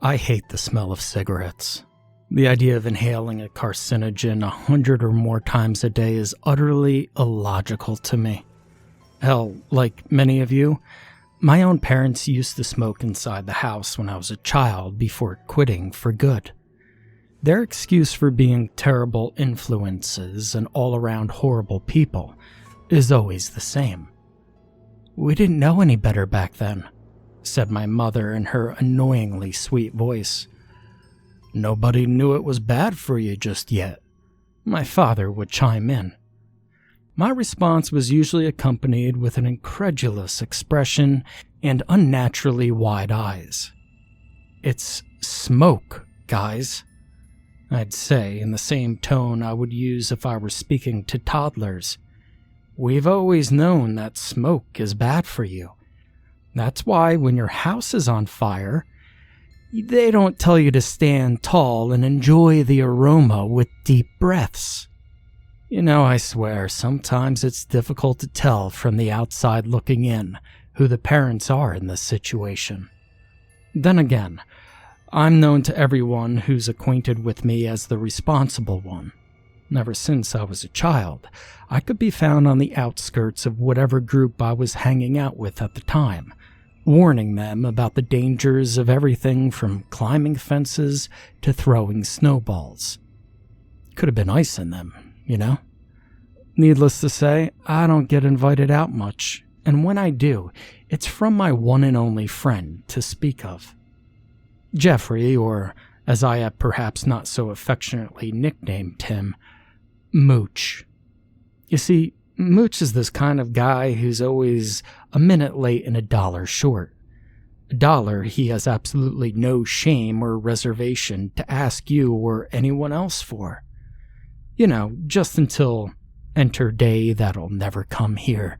I hate the smell of cigarettes. The idea of inhaling a carcinogen 100 or more times a day is utterly illogical to me. Hell, like many of you, my own parents used to smoke inside the house when I was a child before quitting for good. Their excuse for being terrible influences and all-around horrible people is always the same. "We didn't know any better back then," said my mother in her annoyingly sweet voice. "Nobody knew it was bad for you just yet," my father would chime in. My response was usually accompanied with an incredulous expression and unnaturally wide eyes. "It's smoke, guys," I'd say in the same tone I would use if I were speaking to toddlers. "We've always known that smoke is bad for you. That's why when your house is on fire, they don't tell you to stand tall and enjoy the aroma with deep breaths. You know, I swear, sometimes it's difficult to tell from the outside looking in who the parents are in this situation. Then again, I'm known to everyone who's acquainted with me as the responsible one. Ever since I was a child, I could be found on the outskirts of whatever group I was hanging out with at the time, warning them about the dangers of everything from climbing fences to throwing snowballs. Could have been ice in them, you know? Needless to say, I don't get invited out much, and when I do, it's from my one and only friend to speak of. Jeffrey, or as I have perhaps not so affectionately nicknamed him, Mooch. You see, Mooch is this kind of guy who's always a minute late and $1 short. $1 he has absolutely no shame or reservation to ask you or anyone else for. You know, just until enter day that'll never come here.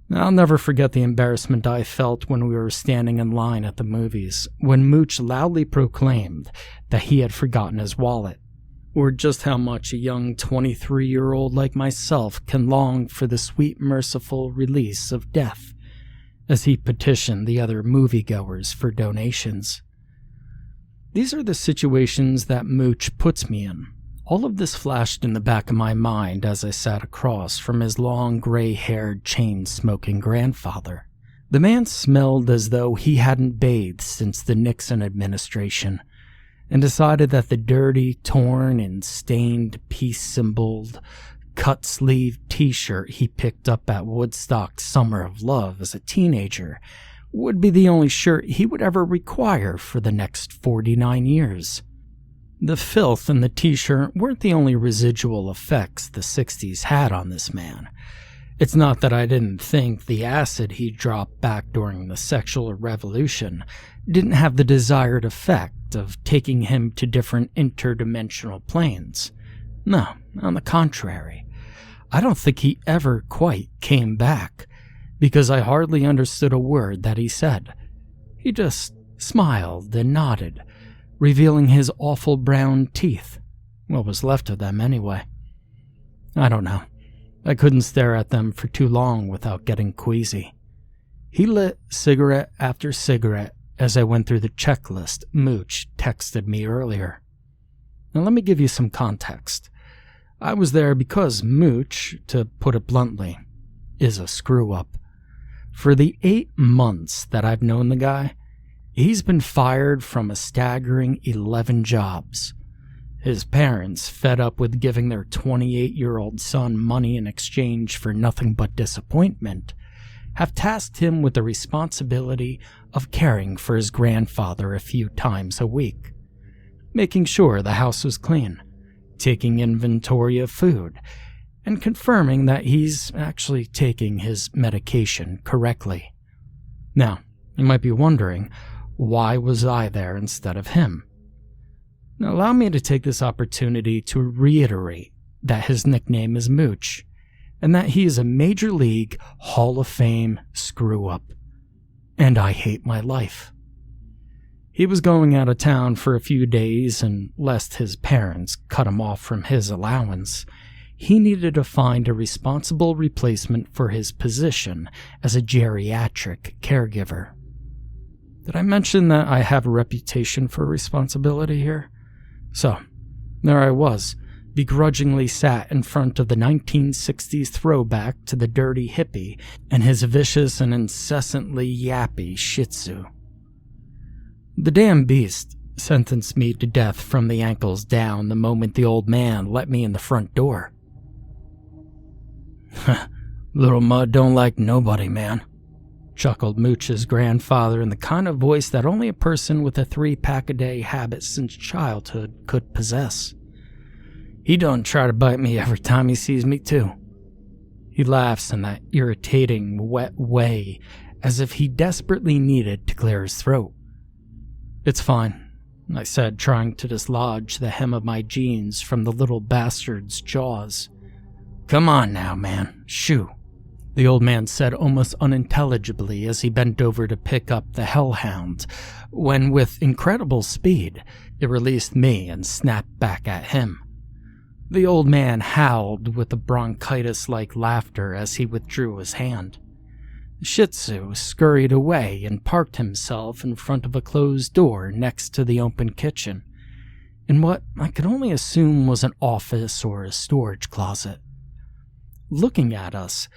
I'll never forget the embarrassment I felt when we were standing in line at the movies, when Mooch loudly proclaimed that he had forgotten his wallet, or just how much a young 23-year-old like myself can long for the sweet, merciful release of death, as he petitioned the other moviegoers for donations. These are the situations that Mooch puts me in. All of this flashed in the back of my mind as I sat across from his long, gray-haired, chain-smoking grandfather. The man smelled as though he hadn't bathed since the Nixon administration, and decided that the dirty, torn, and stained, peace-symboled, cut-sleeved t-shirt he picked up at Woodstock's Summer of Love as a teenager would be the only shirt he would ever require for the next 49 years. The filth in the t-shirt weren't the only residual effects the 60s had on this man. It's not that I didn't think the acid he dropped back during the sexual revolution didn't have the desired effect of taking him to different interdimensional planes. No, on the contrary. I don't think he ever quite came back, because I hardly understood a word that he said. He just smiled and nodded, revealing his awful brown teeth. What was left of them, anyway. I don't know. I couldn't stare at them for too long without getting queasy. He lit cigarette after cigarette as I went through the checklist Mooch texted me earlier. Now let me give you some context. I was there because Mooch, to put it bluntly, is a screw-up. For the 8 months that I've known the guy, he's been fired from a staggering 11 jobs. His parents, fed up with giving their 28-year-old son money in exchange for nothing but disappointment, have tasked him with the responsibility of caring for his grandfather a few times a week, making sure the house was clean, taking inventory of food, and confirming that he's actually taking his medication correctly. Now, you might be wondering, why was I there instead of him? Now, allow me to take this opportunity to reiterate that his nickname is Mooch, and that he is a Major League Hall of Fame screw-up. And I hate my life. He was going out of town for a few days, and lest his parents cut him off from his allowance, he needed to find a responsible replacement for his position as a geriatric caregiver. Did I mention that I have a reputation for responsibility here? So, there I was, begrudgingly sat in front of the 1960s throwback to the dirty hippie and his vicious and incessantly yappy shih tzu. The damn beast sentenced me to death from the ankles down the moment the old man let me in the front door. Little Mud don't like nobody, man, chuckled Mooch's grandfather in the kind of voice that only a person with a 3-pack-a-day habit since childhood could possess. He don't try to bite me every time he sees me, too. He laughs in that irritating, wet way, as if he desperately needed to clear his throat. It's fine, I said, trying to dislodge the hem of my jeans from the little bastard's jaws. Come on now, man, shoo, the old man said almost unintelligibly as he bent over to pick up the hellhound, when with incredible speed, it released me and snapped back at him. The old man howled with a bronchitis-like laughter as he withdrew his hand. The Shih Tzu scurried away and parked himself in front of a closed door next to the open kitchen, in what I could only assume was an office or a storage closet. Looking at us,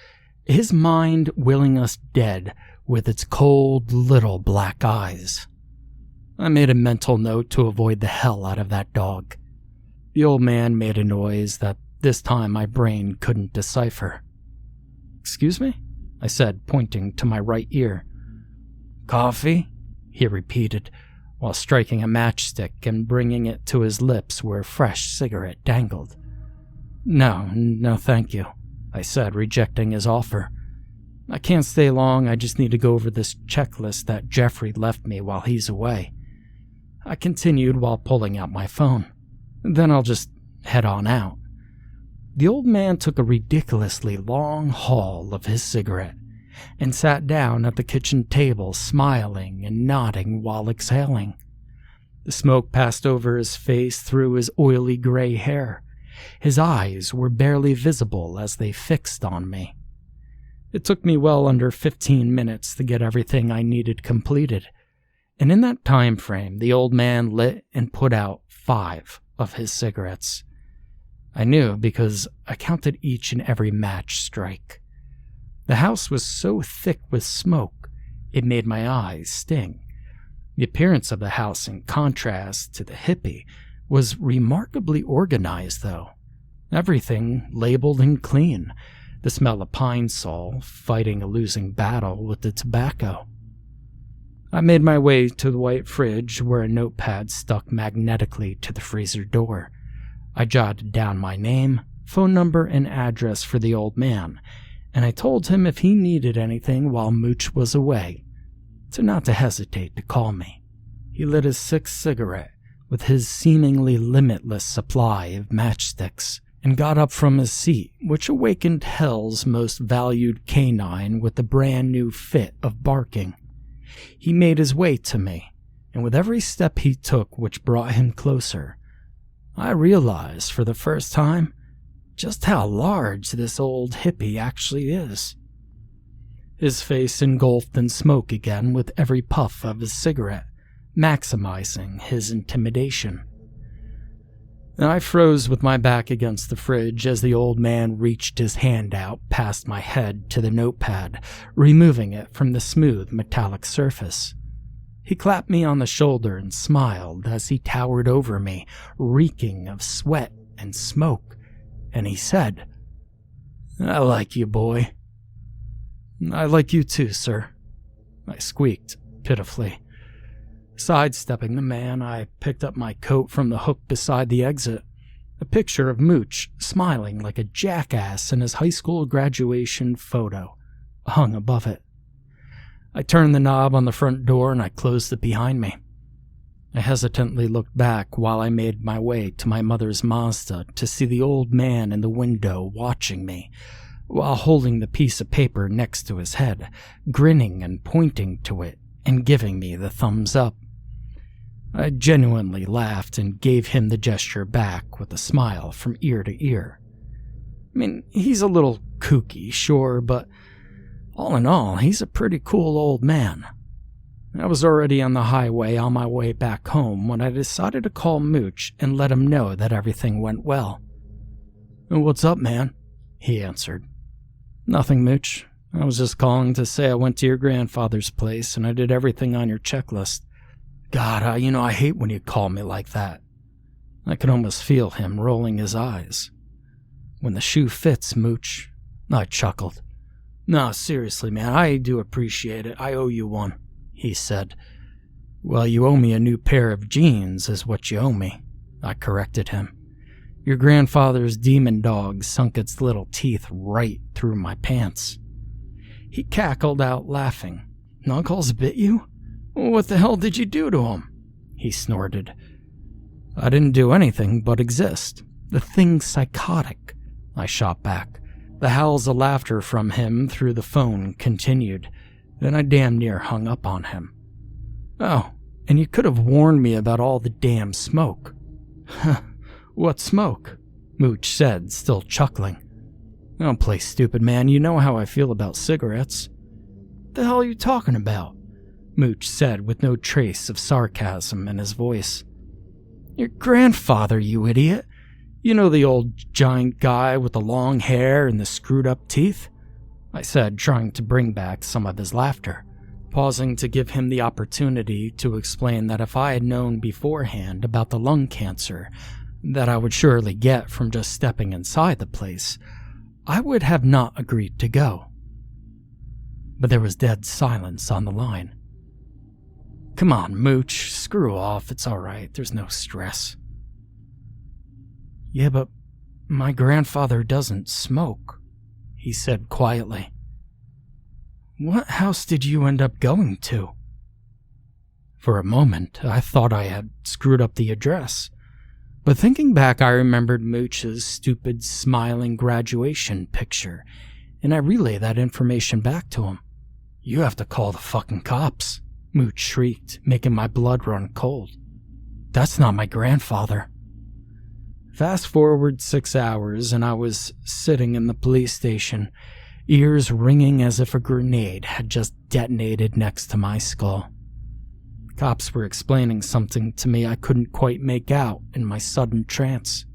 his mind willing us dead with its cold little black eyes. I made a mental note to avoid the hell out of that dog. The old man made a noise that this time my brain couldn't decipher. Excuse me? I said, pointing to my right ear. Coffee? He repeated, while striking a matchstick and bringing it to his lips where a fresh cigarette dangled. No, thank you, I said, rejecting his offer. I can't stay long, I just need to go over this checklist that Jeffrey left me while he's away. I continued while pulling out my phone. Then I'll just head on out. The old man took a ridiculously long haul of his cigarette and sat down at the kitchen table, smiling and nodding while exhaling. The smoke passed over his face through his oily gray hair. His eyes were barely visible as they fixed on me. It took me well under 15 minutes to get everything I needed completed, and in that time frame, the old man lit and put out 5 of his cigarettes. I knew because I counted each and every match strike. The house was so thick with smoke, it made my eyes sting. The appearance of the house, in contrast to the hippie, was remarkably organized, though. Everything labeled and clean, the smell of pine sol fighting a losing battle with the tobacco. I made my way to the white fridge where a notepad stuck magnetically to the freezer door. I jotted down my name, phone number, and address for the old man, and I told him if he needed anything while Mooch was away, not to hesitate to call me. He lit his 6th cigarette with his seemingly limitless supply of matchsticks and got up from his seat, which awakened Hell's most valued canine with a brand new fit of barking. He made his way to me, and with every step he took which brought him closer, I realized for the first time just how large this old hippie actually is. His face engulfed in smoke again with every puff of his cigarette, maximizing his intimidation. I froze with my back against the fridge as the old man reached his hand out past my head to the notepad, removing it from the smooth metallic surface. He clapped me on the shoulder and smiled as he towered over me, reeking of sweat and smoke, and he said, "I like you, boy." "I like you too, sir," I squeaked pitifully. Sidestepping the man, I picked up my coat from the hook beside the exit. A picture of Mooch smiling like a jackass in his high school graduation photo hung above it. I turned the knob on the front door and I closed it behind me. I hesitantly looked back while I made my way to my mother's Mazda to see the old man in the window watching me, while holding the piece of paper next to his head, grinning and pointing to it and giving me the thumbs up. I genuinely laughed and gave him the gesture back with a smile from ear to ear. I mean, he's a little kooky, sure, but all in all, he's a pretty cool old man. I was already on the highway on my way back home when I decided to call Mooch and let him know that everything went well. "What's up, man?" he answered. "Nothing, Mooch. I was just calling to say I went to your grandfather's place and I did everything on your checklist. God, I hate when you call me like that." I could almost feel him rolling his eyes. "When the shoe fits, Mooch," I chuckled. "No, seriously, man, I do appreciate it. I owe you one," he said. "Well, you owe me a new pair of jeans is what you owe me," I corrected him. "Your grandfather's demon dog sunk its little teeth right through my pants." He cackled out laughing. "Knuckles bit you? What the hell did you do to him?" he snorted. "I didn't do anything but exist. The thing's psychotic," I shot back. The howls of laughter from him through the phone continued. Then I damn near hung up on him. "Oh, and you could have warned me about all the damn smoke." "Huh, what smoke?" Mooch said, still chuckling. "Don't play stupid, man. You know how I feel about cigarettes." "The hell are you talking about?" Mooch said with no trace of sarcasm in his voice. "Your grandfather, you idiot. You know the old giant guy with the long hair and the screwed-up teeth?" I said, trying to bring back some of his laughter, pausing to give him the opportunity to explain that if I had known beforehand about the lung cancer that I would surely get from just stepping inside the place, I would have not agreed to go. But there was dead silence on the line. "Come on, Mooch, screw off, it's alright, there's no stress." "Yeah, but my grandfather doesn't smoke," he said quietly. "What house did you end up going to?" For a moment, I thought I had screwed up the address. But thinking back, I remembered Mooch's stupid, smiling graduation picture, and I relayed that information back to him. "You have to call the fucking cops," Mooch shrieked, making my blood run cold. "That's not my grandfather." Fast forward 6 hours, and I was sitting in the police station, ears ringing as if a grenade had just detonated next to my skull. Cops were explaining something to me I couldn't quite make out in my sudden trance.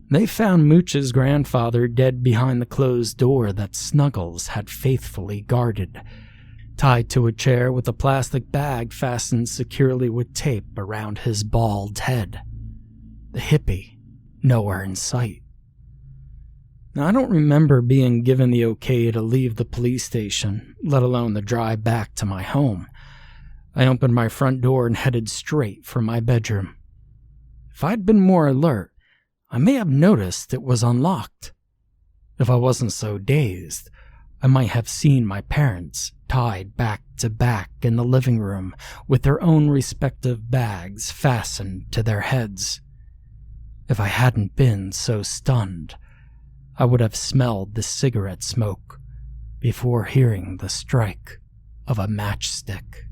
They found Mooch's grandfather dead behind the closed door that Snuggles had faithfully guarded, tied to a chair with a plastic bag fastened securely with tape around his bald head. The hippie, nowhere in sight. Now, I don't remember being given the okay to leave the police station, let alone the drive back to my home. I opened my front door and headed straight for my bedroom. If I'd been more alert, I may have noticed it was unlocked. If I wasn't so dazed, I might have seen my parents tied back to back in the living room with their own respective bags fastened to their heads. If I hadn't been so stunned, I would have smelled the cigarette smoke before hearing the strike of a matchstick.